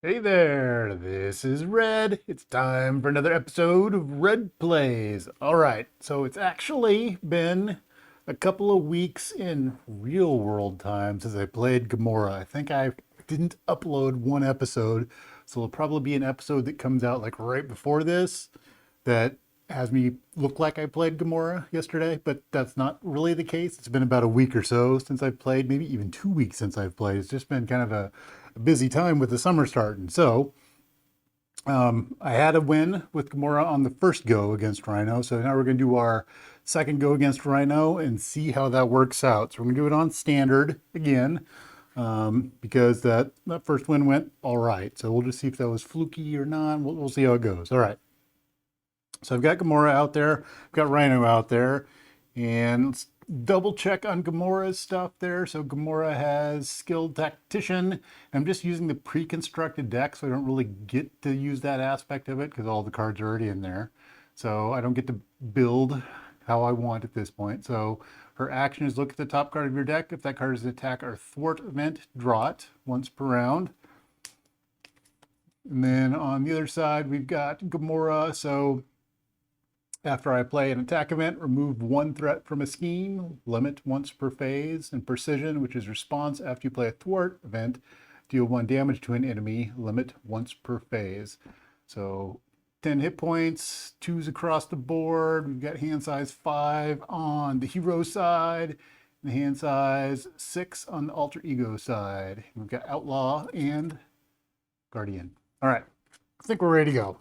Hey there, this is Red. It's time for another episode of Red Plays. All right, so it's actually been a couple of weeks in real world time since I played Gamora. I think I didn't upload one episode, so it'll probably be an episode that comes out like right before this that has me look like I played Gamora yesterday, but that's not really the case. It's been about a week or so since I've played, maybe even 2 weeks since I've played. It's just been kind of a busy time with the summer starting. So I had a win with Gamora on the first go against Rhino. So now we're going to do our second go against Rhino and see how that works out. So we're going to do it on standard again because that first win went all right. So we'll just see if that was fluky or not. We'll see how it goes. All right. So I've got Gamora out there, I've got Rhino out there, and let's double check on Gamora's stuff there. So Gamora has skilled tactician. I'm just using the pre-constructed deck, so I don't really get to use that aspect of it because all the cards are already in there. So I don't get to build how I want at this point. So her action is look at the top card of your deck. If that card is an attack or thwart event, draw it once per round. And then on the other side, we've got Gamora. So after I play an attack event, remove one threat from a scheme, limit once per phase, and precision, which is response after you play a thwart event, deal one damage to an enemy, limit once per phase. So 10 hit points, twos across the board. We've got hand size 5 on the hero side, and hand size 6 on the alter ego side. We've got outlaw and guardian. All right, I think we're ready to go.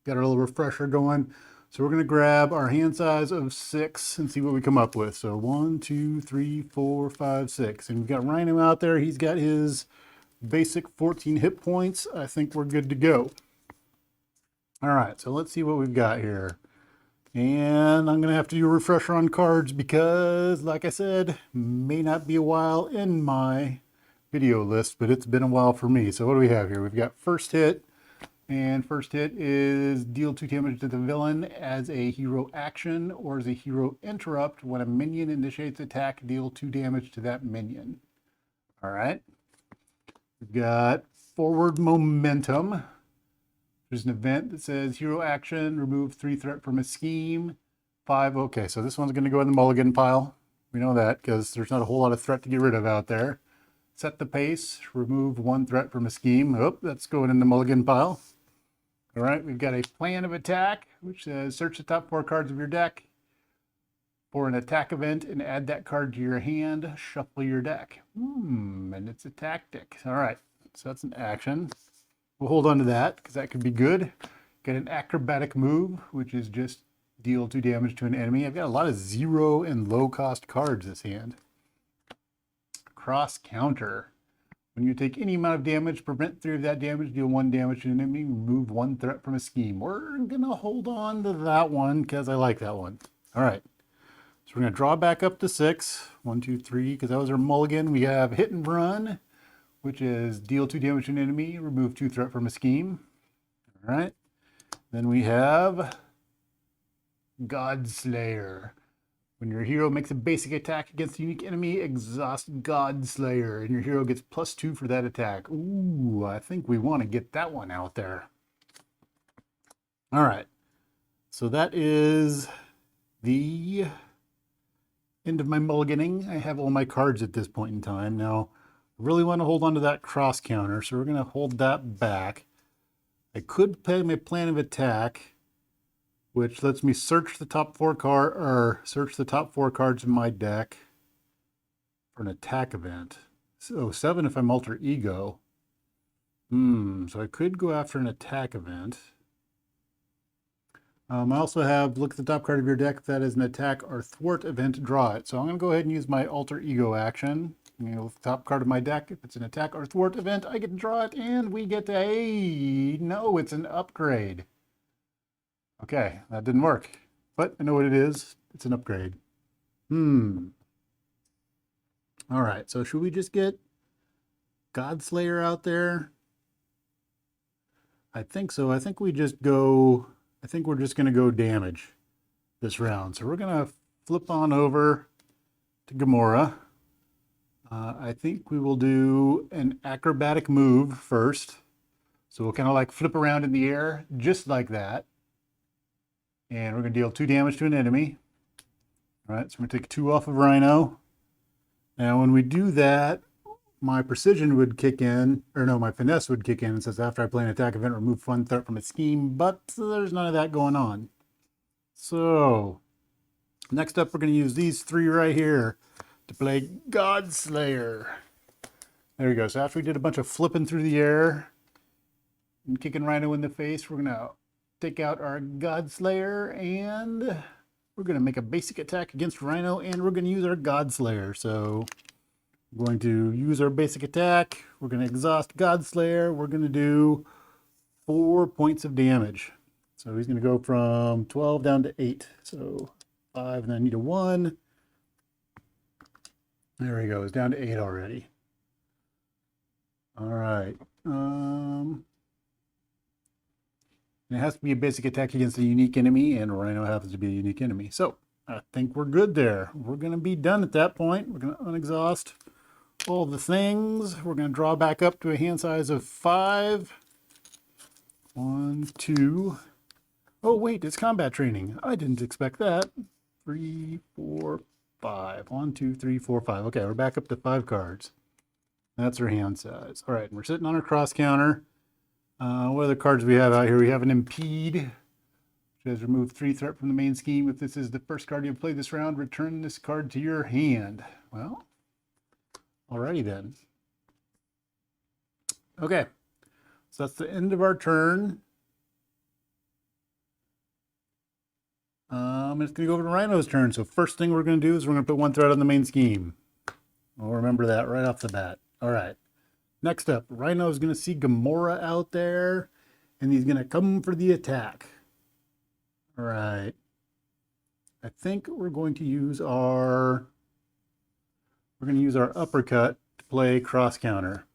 Got our little refresher going. So we're going to grab our hand size of 6 and see what we come up with. So 1, 2, 3, 4, 5, 6. And we've got Rhino out there. He's got his basic 14 hit points. I think we're good to go. All right, so let's see what we've got here. And I'm going to have to do a refresher on cards because, like I said, may not be a while in my video list, but it's been a while for me. So what do we have here? We've got first hit. And first hit is deal 2 damage to the villain as a hero action or as a hero interrupt. When a minion initiates attack, deal 2 damage to that minion. All right. We've got forward momentum. There's an event that says hero action, remove 3 threat from a scheme. 5. Okay, so this one's going to go in the mulligan pile. We know that because there's not a whole lot of threat to get rid of out there. Set the pace, remove 1 threat from a scheme. Oh, that's going in the mulligan pile. All right, we've got a plan of attack, which says search the top 4 cards of your deck for an attack event and add that card to your hand. Shuffle your deck. And it's a tactic. All right, so that's an action. We'll hold on to that because that could be good. Got an acrobatic move, which is just deal 2 damage to an enemy. I've got a lot of 0 and low cost cards this hand. Cross counter. When you take any amount of damage, prevent 3 of that damage, deal 1 damage to an enemy, remove 1 threat from a scheme. We're going to hold on to that one because I like that one. All right. So we're going to draw back up to 6. 1, 2, 3, because that was our mulligan. We have hit and run, which is deal 2 damage to an enemy, remove 2 threat from a scheme. All right. Then we have Godslayer. When your hero makes a basic attack against a unique enemy, exhaust Godslayer, and your hero gets +2 for that attack. Ooh, I think we want to get that one out there. All right, so that is the end of my mulliganing. I have all my cards at this point in time. Now, I really want to hold on to that cross counter, so we're going to hold that back. I could play my plan of attack, which lets me search the top 4 cards in my deck for an attack event. So 7 if I'm alter ego. So I could go after an attack event. I also have look at the top card of your deck. If that is an attack or thwart event, draw it. So I'm going to go ahead and use my alter ego action. Look at the top card of my deck. If it's an attack or thwart event, I get to draw it, and we get a no. It's an upgrade. Okay, that didn't work, but I know what it is. It's an upgrade. All right, so should we just get Godslayer out there? I think so. I think we're just going to go damage this round. So we're going to flip on over to Gamora. I think we will do an acrobatic move first. So we'll kind of like flip around in the air, just like that. And we're going to deal 2 damage to an enemy. All right, so we're going to take 2 off of Rhino. Now when we do that, my precision would kick in, or no, my finesse would kick in and says after I play an attack event, remove 1 threat from a scheme, but there's none of that going on. So next up, we're going to use these 3 right here to play Godslayer. There we go. So after we did a bunch of flipping through the air and kicking Rhino in the face, we're going to take out our Godslayer and we're going to make a basic attack against Rhino and we're going to use our Godslayer. So we're going to use our basic attack. We're going to exhaust Godslayer. We're going to do 4 points of damage. So he's going to go from 12 down to 8. So 5 and then I need a 1. There he goes, down to 8 already. All right. And it has to be a basic attack against a unique enemy, and Rhino happens to be a unique enemy. So I think we're good there. We're going to be done at that point. We're going to unexhaust all the things. We're going to draw back up to a hand size of 5. 1, 2. Oh, wait, it's combat training. I didn't expect that. 3, 4, 5. 1, 2, 3, 4, 5. Okay, we're back up to 5 cards. That's our hand size. All right, we're sitting on our cross counter. What other cards we have out here? We have an Impede, which says remove 3 threat from the main scheme. If this is the first card you play this round, return this card to your hand. Well, alrighty then. Okay, so that's the end of our turn. It's going to go over to Rhino's turn. So first thing we're going to do is we're going to put 1 threat on the main scheme. We'll remember that right off the bat. All right. Next up, Rhino's going to see Gamora out there, and he's going to come for the attack. All right. I think we're going to use our uppercut to play cross counter.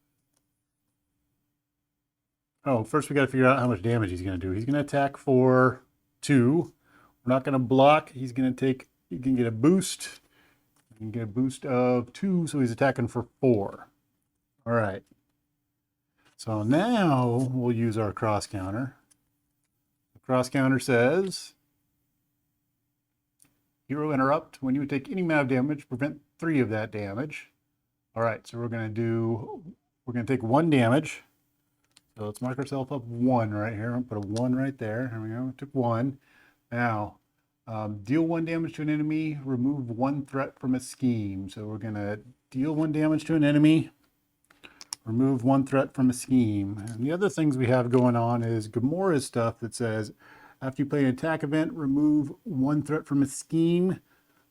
Oh, first we got to figure out how much damage he's going to do. He's going to attack for 2. We're not going to block. He can get a boost. He can get a boost of 2, so he's attacking for 4. All right. So now we'll use our cross counter. The cross counter says, hero interrupt. When you take any amount of damage, prevent 3 of that damage. All right, so we're going to take 1 damage. So let's mark ourselves up 1 right here. I'll put a 1 right there. Here we go. Took 1. Now, deal 1 damage to an enemy, remove 1 threat from a scheme. So we're going to deal 1 damage to an enemy, remove 1 threat from a scheme. And the other things we have going on is Gamora's stuff that says, after you play an attack event, remove 1 threat from a scheme,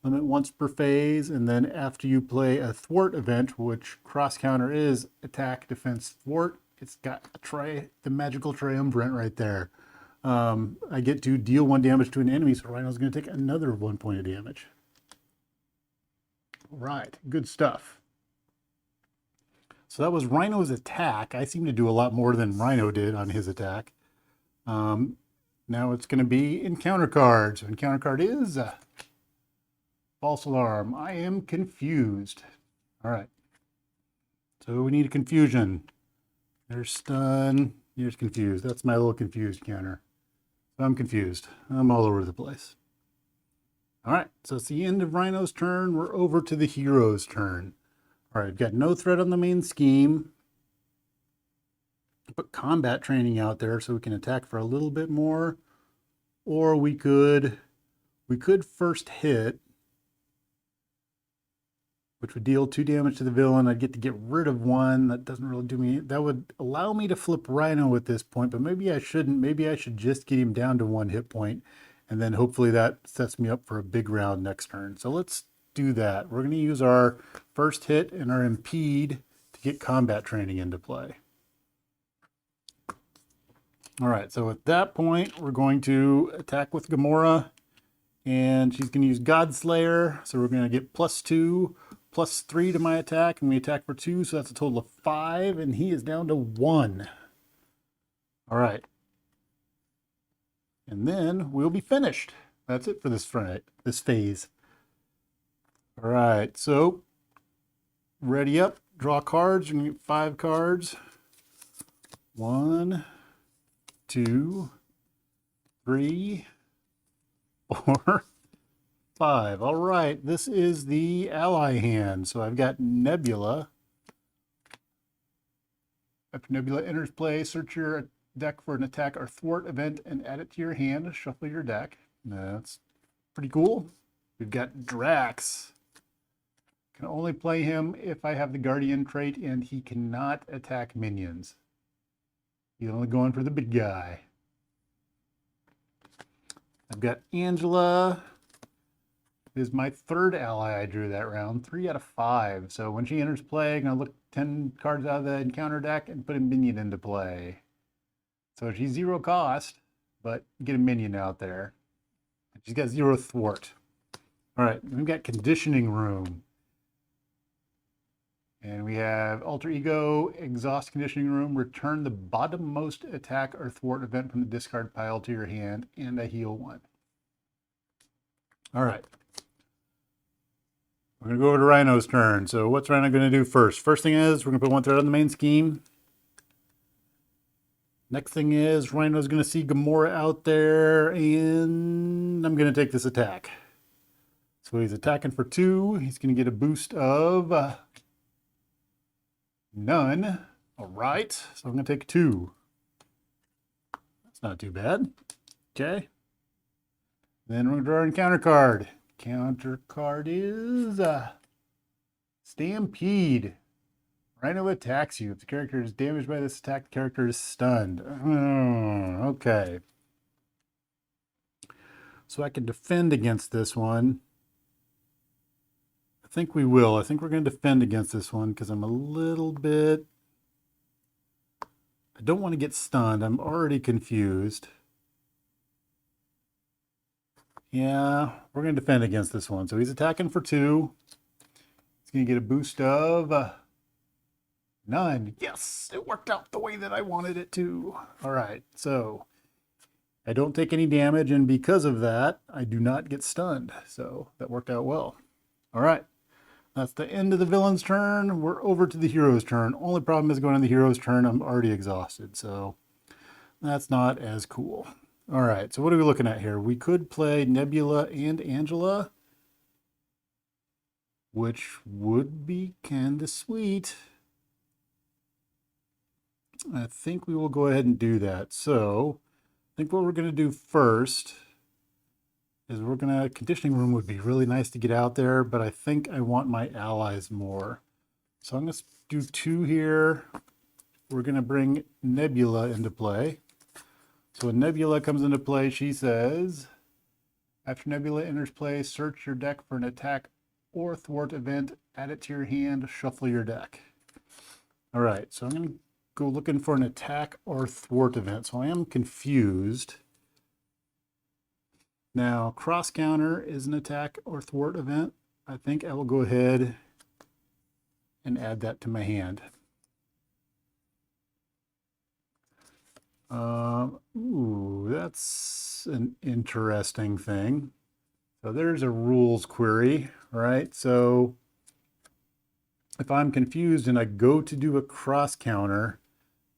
limit once per phase. And then after you play a thwart event, which cross counter is attack, defense, thwart, it's got the magical triumvirate right there. I get to deal 1 damage to an enemy, so Rhino's going to take another 1 point of damage. All right, good stuff. So that was Rhino's attack. I seem to do a lot more than Rhino did on his attack. Now it's going to be encounter card. So encounter card is false alarm. I am confused. All right. So we need a confusion. There's stun. Here's confused. That's my little confused counter. I'm confused. I'm all over the place. All right, so it's the end of Rhino's turn. We're over to the hero's turn. All right, we've got no threat on the main scheme. Put combat training out there so we can attack for a little bit more. Or we could first hit, which would deal 2 damage to the villain. I'd get to get rid of 1. That doesn't really do me. That would allow me to flip Rhino at this point, but maybe I shouldn't. Maybe I should just get him down to 1 hit point, and then hopefully that sets me up for a big round next turn. So let's do that. We're going to use our first hit and our impede to get combat training into play. All right, so at that point, we're going to attack with Gamora, and she's going to use Godslayer. So we're going to get +2, +3 to my attack, and we attack for 2, so that's a total of 5, and he is down to 1. All right. And then we'll be finished. That's it for this phase. All right, so ready up, draw cards. You're going to get 5 cards. 1, 2, 3, 4, 5. All right, this is the ally hand. So I've got Nebula. After Nebula enters play, search your deck for an attack or thwart event and add it to your hand. Shuffle your deck. That's pretty cool. We've got Drax. Can only play him if I have the Guardian trait, and he cannot attack minions. He's only going for the big guy. I've got Angela. Is my third ally I drew that round. 3 out of 5. So when she enters play, I'm going to look 10 cards out of the encounter deck and put a minion into play. So she's 0 cost, but get a minion out there. She's got 0 thwart. All right, we've got Conditioning Room. And we have Alter Ego, Exhaust Conditioning Room, return the bottommost attack or thwart event from the discard pile to your hand, and a heal 1. All right. We're going to go over to Rhino's turn. So what's Rhino going to do first? First thing is we're going to put 1 threat on the main scheme. Next thing is Rhino's going to see Gamora out there, and I'm going to take this attack. So he's attacking for 2. He's going to get a boost of none. All right, so I'm going to take 2. That's not too bad. Okay. Then we're going to draw an encounter card. Counter card is Stampede. Rhino attacks you. If the character is damaged by this attack, the character is stunned. Okay. So I can defend against this one. I think we will. I think we're going to defend against this one because I'm a little bit... I don't want to get stunned. I'm already confused. Yeah, we're going to defend against this one. So he's attacking for 2. He's going to get a boost of none. Yes, it worked out the way that I wanted it to. All right, so I don't take any damage, and because of that, I do not get stunned. So that worked out well. All right, that's the end of the villain's turn. We're over to the hero's turn. Only problem is going on the hero's turn, I'm already exhausted, so that's not as cool. All right, so what are we looking at here? We could play Nebula and Angela, which would be kind of sweet. I think we will go ahead and do that. So I think what we're going to do first is we're going to... Conditioning Room would be really nice to get out there, but I think I want my allies more. So I'm going to do 2 here. We're going to bring Nebula into play. So when Nebula comes into play, she says, after Nebula enters play, search your deck for an attack or thwart event, add it to your hand, shuffle your deck. All right, so I'm going to go looking for an attack or thwart event. So I am confused. Now, cross counter is an attack or thwart event. I think I will go ahead and add that to my hand. Ooh, that's an interesting thing. So there's a rules query, right? So if I'm confused and I go to do a cross counter,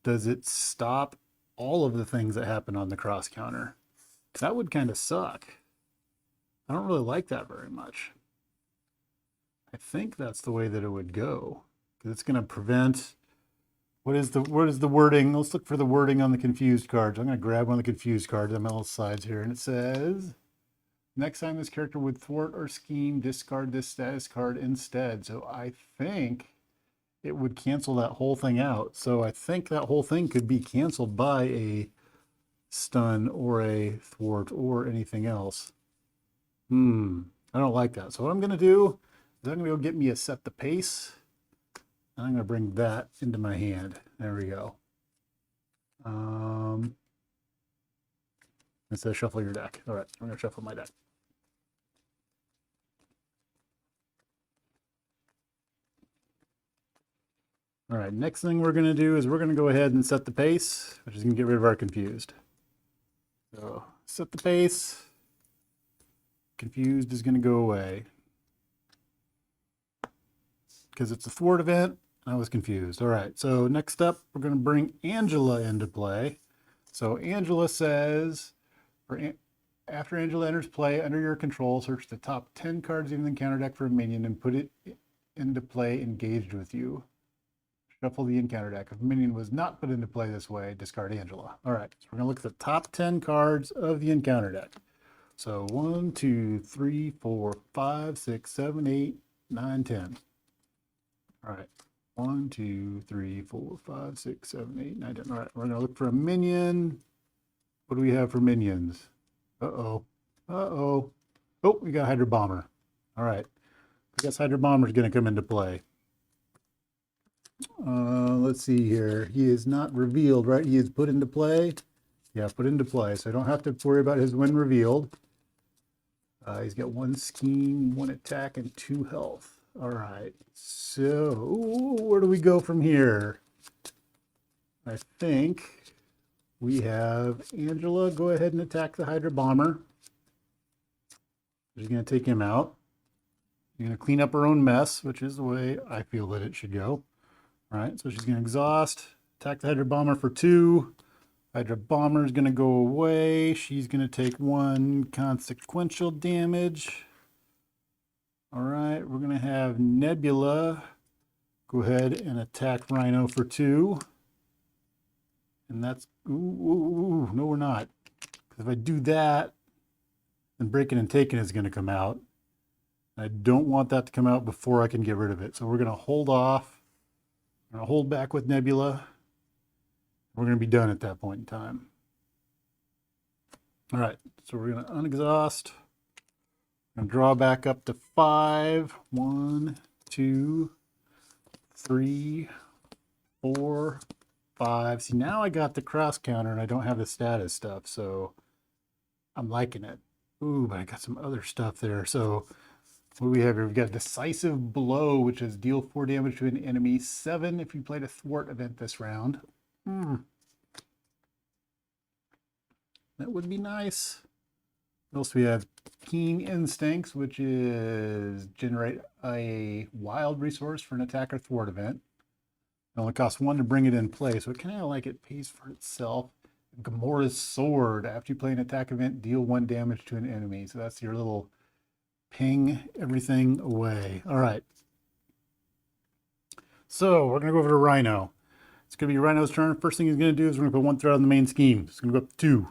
does it stop all of the things that happen on the cross counter? That would kind of suck. I don't really like that very much. I think that's the way that it would go, because it's going to prevent... What is the wording? Let's look for the wording on the confused cards. I'm going to grab one of the confused cards on my little sides here, and it says, next time this character would thwart or scheme, discard this status card instead. So I think it would cancel that whole thing out. So I think that whole thing could be canceled by a stun or a thwart or anything else. I don't like that. So what I'm going to do is I'm going to go get me a set the pace. I'm going to bring that into my hand. There we go. It says shuffle your deck. All right, I'm going to shuffle my deck. All right, next thing we're going to do is we're going to go ahead and set the pace, which is going to get rid of our confused. So set the pace. Confused is going to go away. Because it's a thwart event, I was confused. All right, so next up, we're going to bring Angela into play. So Angela says, after Angela enters play under your control, search the top 10 cards in the encounter deck for a minion and put it into play engaged with you. Shuffle the encounter deck. If a minion was not put into play this way, discard Angela. All right, so we're going to look at the top 10 cards of the encounter deck. So 1, 2, 3, 4, 5, 6, 7, 8, 9, 10. All right. 1, 2, 3, 4, 5, 6, 7, 8, 9, 10. All right, we're going to look for a minion. What do we have for minions? Uh-oh. Uh-oh. Oh, we got Hydra Bomber. All right. I guess Hydra Bomber is going to come into play. Let's see here. He is not revealed, right? He is put into play. Yeah, put into play. So I don't have to worry about his when revealed. He's got 1 scheme, 1 attack, and 2 health. All right. So where do we go from here? I think we have Angela go ahead and attack the Hydra Bomber. She's going to take him out. She's going to clean up her own mess, which is the way I feel that it should go. All right, so she's going to exhaust, attack the Hydra Bomber for 2. Hydra Bomber is going to go away. She's going to take 1 consequential damage. All right, we're going to have Nebula go ahead and attack Rhino for 2. And that's, no, we're not. Because if I do that, then Breaking and Taking is going to come out. I don't want that to come out before I can get rid of it. So we're going to hold off. I'm going to hold back with Nebula. We're going to be done at that point in time. All right, so we're going to unexhaust. I'm going to draw back up to 5. 1, 2, 3, 4, 5. See, now I got the cross counter and I don't have the status stuff, so I'm liking it. Ooh, but I got some other stuff there. So what do we have here? We've got Decisive Blow, which is deal 4 damage to an enemy, 7 if you played a thwart event this round. That would be nice. What else do we have? Keen Instincts, which is generate a wild resource for an attack or thwart event. It only costs 1 to bring it in play, so it kind of like it pays for itself. Gamora's Sword. After you play an attack event, deal 1 damage to an enemy. So that's your little ping everything away. All right. So we're going to go over to Rhino. It's going to be Rhino's turn. First thing he's going to do is we're going to put 1 threat on the main scheme. It's going to go up to 2.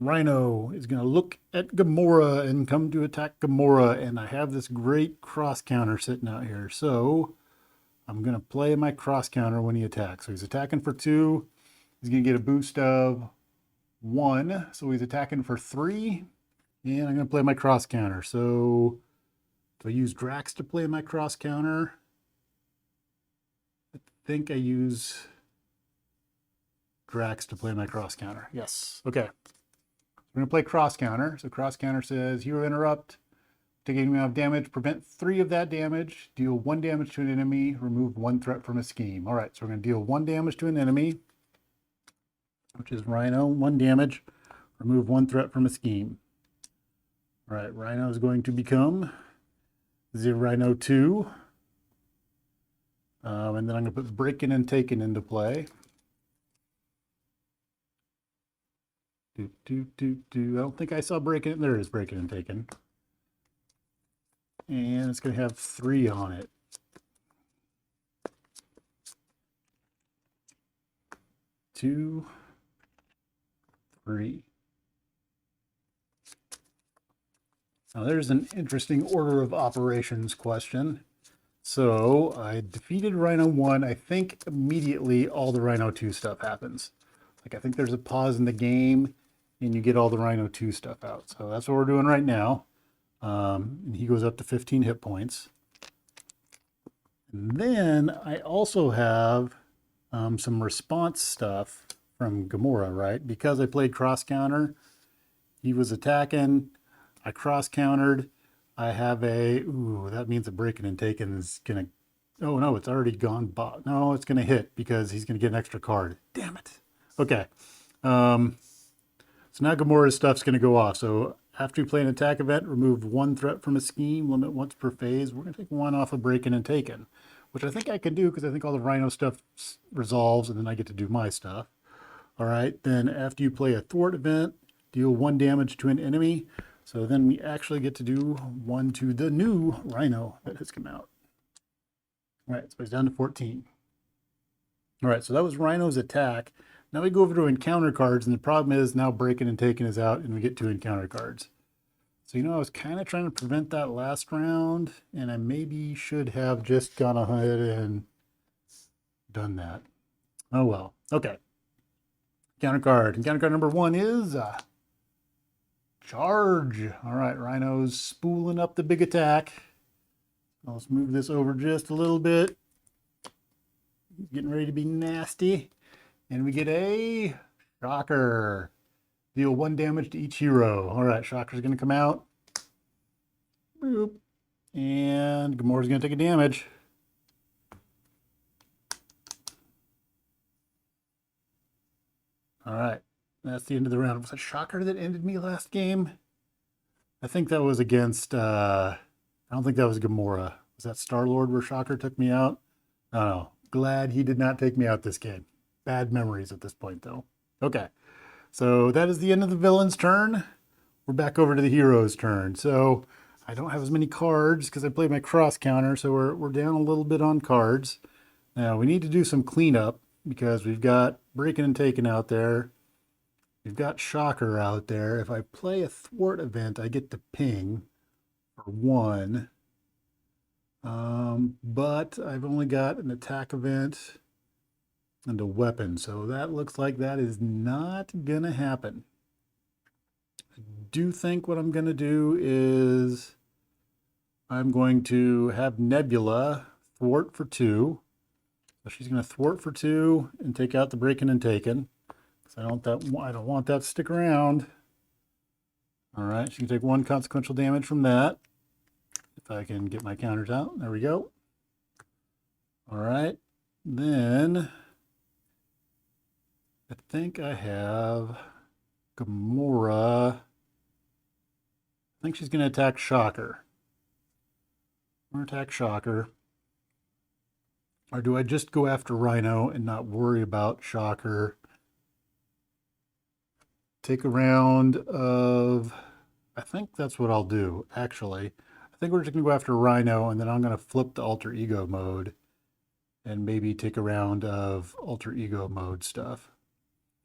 Rhino is going to look at Gamora and come to attack Gamora. And I have this great cross counter sitting out here. So I'm going to play my cross counter when he attacks. So he's attacking for 2. He's going to get a boost of 1. So he's attacking for 3. And I'm going to play my cross counter. So do I use Drax to play my cross counter? I think I use Drax to play my cross counter. Yes. Okay. We're going to play cross counter. So cross counter says hero interrupt, taking amount of damage, prevent 3 of that damage, deal 1 damage to an enemy, remove 1 threat from a scheme. All right. So we're going to deal 1 damage to an enemy, which is Rhino, 1 damage, remove 1 threat from a scheme. All right, Rhino is going to become the Rhino 2. And then I'm going to put Breaking and Taking into play. I don't think I saw Breaking. There it is, Breaking and Taking. And it's going to have 3 on it. 2, 3. Now there's an interesting order of operations question. So I defeated Rhino 1. I think immediately all the Rhino 2 stuff happens. Like I think there's a pause in the game and you get all the Rhino 2 stuff out. So that's what we're doing right now. And he goes up to 15 hit points. And then I also have some response stuff from Gamora, right? Because I played cross counter, he was attacking, I cross countered. I have a, that means the Breaking and Taking is going to, oh no, it's already gone. No, it's going to hit because he's going to get an extra card. Damn it. Okay. So now Gamora's stuff's going to go off. So after you play an attack event, remove 1 threat from a scheme, limit once per phase. We're going to take 1 off of Breaking and Taking, which I think I can do because I think all the Rhino stuff resolves and then I get to do my stuff. All right, then after you play a thwart event, deal 1 damage to an enemy. So then we actually get to do 1 to the new Rhino that has come out. All right, so it's down to 14. All right, so that was Rhino's attack. Now we go over to encounter cards, and the problem is now breaking and taking is out, and we get 2 encounter cards. So, I was kind of trying to prevent that last round, and I maybe should have just gone ahead and done that. Oh well. Okay. Encounter card. Encounter card number 1 is Charge. All right, Rhino's spooling up the big attack. Let's move this over just a little bit. He's getting ready to be nasty. And we get a Shocker. Deal 1 damage to each hero. All right, Shocker's going to come out. Boop. And Gamora's going to take a damage. All right, that's the end of the round. Was it Shocker that ended me last game? I think that was against, I don't think that was Gamora. Was that Star-Lord where Shocker took me out? I don't know. Glad he did not take me out this game. Bad memories at this point, though. Okay. So that is the end of the villain's turn. We're back over to the hero's turn. So I don't have as many cards because I played my cross counter. So we're down a little bit on cards. Now we need to do some cleanup because we've got Breaking and Taking out there. We've got Shocker out there. If I play a thwart event, I get to ping for 1. But I've only got an attack event and a weapon. So that looks like that is not going to happen. I do think what I'm going to do is I'm going to have Nebula thwart for 2. So she's going to thwart for 2 and take out the Breaking and Taken. Because I don't want that to stick around. All right, she can take 1 consequential damage from that. If I can get my counters out. There we go. All right. Then I think I have Gamora. I think she's going to attack Shocker. Or attack Shocker. Or do I just go after Rhino and not worry about Shocker? Take a round of... I think that's what I'll do, actually. I think we're just going to go after Rhino, and then I'm going to flip the alter ego mode and maybe take a round of alter ego mode stuff.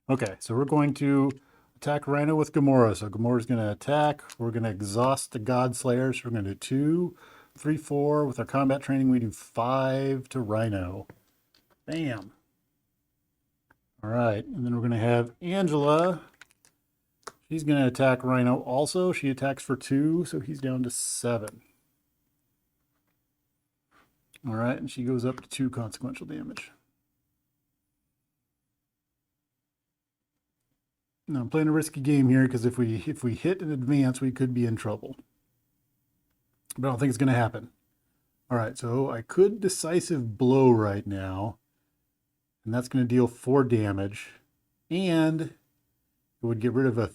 Okay, so we're going to attack Rhino with Gamora. So Gamora's going to attack. We're going to exhaust the God Slayer. So we're going to do 2, 3, 4. With our combat training, we do 5 to Rhino. Bam. All right, and then we're going to have Angela. She's going to attack Rhino also. She attacks for 2, so he's down to 7. All right, and she goes up to 2 consequential damage. Now I'm playing a risky game here because if we hit in advance, we could be in trouble. But I don't think it's going to happen. All right, so I could decisive blow right now, and that's going to deal 4 damage, and it would get rid of a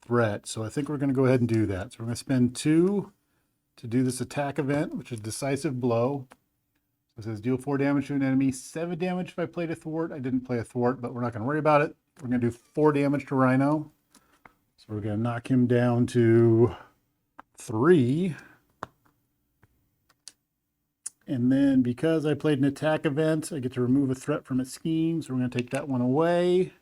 threat. So I think we're going to go ahead and do that. So we're going to spend 2 to do this attack event, which is decisive blow. So it says deal 4 damage to an enemy, 7 damage if I played a thwart. I didn't play a thwart, but we're not going to worry about it. We're going to do 4 damage to Rhino. So we're going to knock him down to 3. And then because I played an attack event, I get to remove a threat from its scheme. So we're going to take that one away.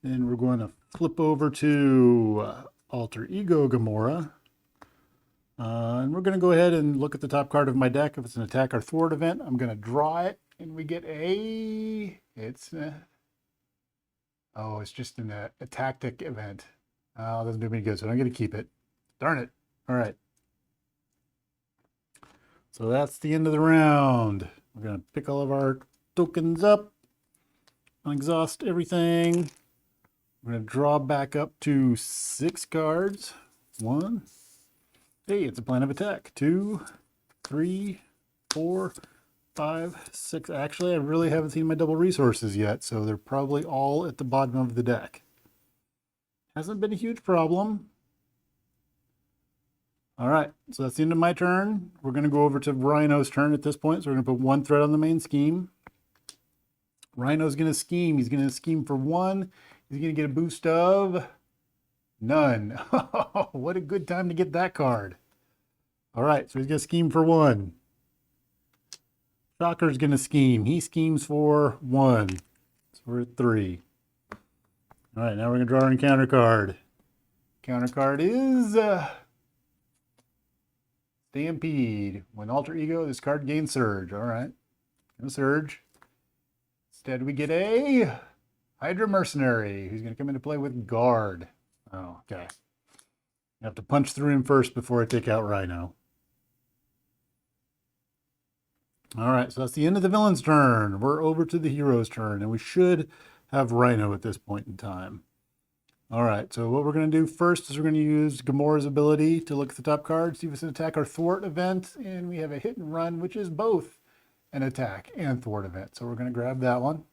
Then we're going to flip over to Alter Ego Gamora. And we're going to go ahead and look at the top card of my deck. If it's an attack or thwart event, I'm going to draw it. And we get a... Oh, it's just a tactic event. Oh, it doesn't do me good, so I'm going to keep it. Darn it. All right. So that's the end of the round. We're going to pick all of our tokens up, exhaust everything. We're going to draw back up to 6 cards. 1. Hey, it's a plan of attack. 2, 3, 4, 5, 6. Actually, I really haven't seen my double resources yet, so they're probably all at the bottom of the deck. Hasn't been a huge problem. All right, so that's the end of my turn. We're going to go over to Rhino's turn at this point. So we're going to put 1 threat on the main scheme. Rhino's going to scheme. He's going to scheme for 1. He's going to get a boost of none. What a good time to get that card. All right, so he's going to scheme for 1. Shocker's going to scheme. He schemes for 1. So we're at 3. All right, now we're going to draw our encounter card. Counter card is Stampede. When Alter Ego, this card gains Surge. All right, no Surge. Instead, we get a Hydra Mercenary, who's going to come into play with Guard. Oh, okay. You have to punch through him first before I take out Rhino. All right, so that's the end of the villain's turn. We're over to the hero's turn, and we should have Rhino at this point in time. All right, so what we're going to do first is we're going to use Gamora's ability to look at the top card, see if it's an attack or thwart event, and we have a hit and run, which is both an attack and thwart event. So we're going to grab that one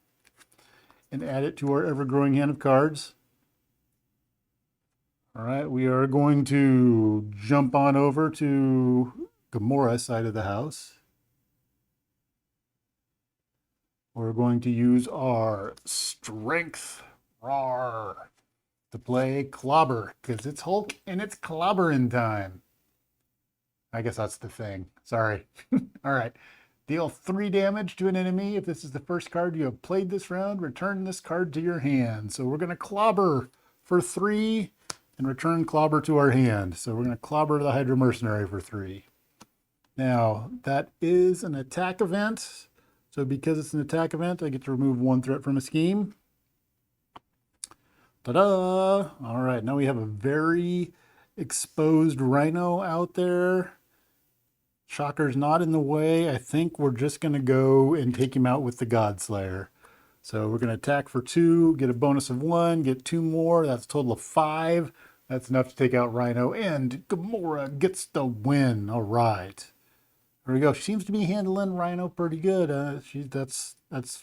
and add it to our ever-growing hand of cards. All right, we are going to jump on over to Gamora's side of the house. We're going to use our strength roar to play Clobber, because it's Hulk and it's clobbering time. I guess that's the thing. Sorry. All right. Deal 3 damage to an enemy. If this is the first card you have played this round, return this card to your hand. So we're going to clobber for 3 and return clobber to our hand. So we're going to clobber the Hydra Mercenary for 3. Now, that is an attack event. So because it's an attack event, I get to remove 1 threat from a scheme. Ta-da! All right, now we have a very exposed Rhino out there. Shocker's not in the way. I think we're just going to go and take him out with the Godslayer. So we're going to attack for 2, get a bonus of 1, get 2 more. That's a total of 5. That's enough to take out Rhino, and Gamora gets the win. All right. There we go. She seems to be handling Rhino pretty good. That's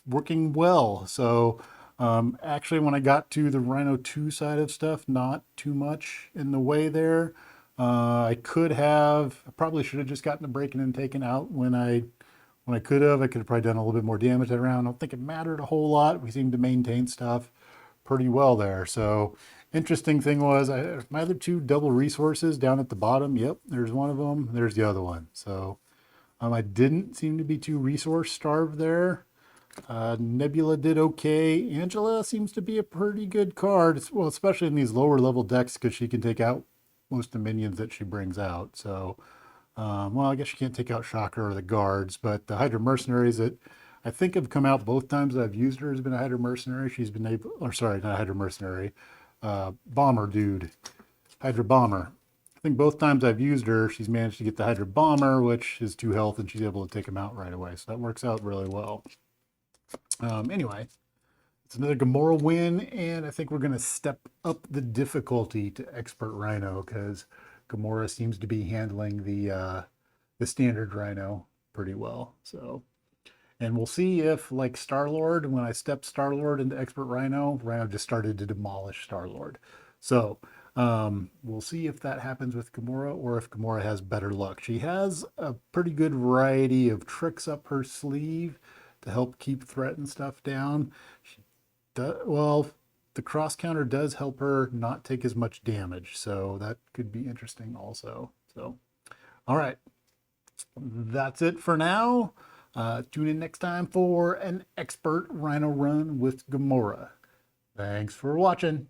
working well. So actually, when I got to the Rhino 2 side of stuff, not too much in the way there. I probably should have just gotten the breaking and taken out when I could have. I could have probably done a little bit more damage that round. I don't think it mattered a whole lot. We seemed to maintain stuff pretty well there. So interesting thing was my other 2 double resources down at the bottom. Yep, there's one of them. There's the other one. So I didn't seem to be too resource starved there. Nebula did okay. Angela seems to be a pretty good card. Well, especially in these lower level decks, because she can take out most of the minions that she brings out. So, well, I guess she can't take out Shocker or the guards, but the Hydra Mercenaries that I think have come out both times that I've used her has been a Hydra Mercenary. She's been able, or sorry, not a Hydra Mercenary, Bomber dude, Hydra Bomber. I think both times I've used her, she's managed to get the Hydra Bomber, which is 2 health, and she's able to take him out right away. So that works out really well. Anyway, it's another Gamora win, and I think we're going to step up the difficulty to Expert Rhino, because Gamora seems to be handling the Standard Rhino pretty well. So, and we'll see if, like Star-Lord, when I stepped Star-Lord into Expert Rhino, Rhino just started to demolish Star-Lord. So we'll see if that happens with Gamora, or if Gamora has better luck. She has a pretty good variety of tricks up her sleeve to help keep threat and stuff down. Well, the cross counter does help her not take as much damage, so that could be interesting also. So, all right, that's it for now. Tune in next time for an Expert Rhino run with Gamora. Thanks for watching.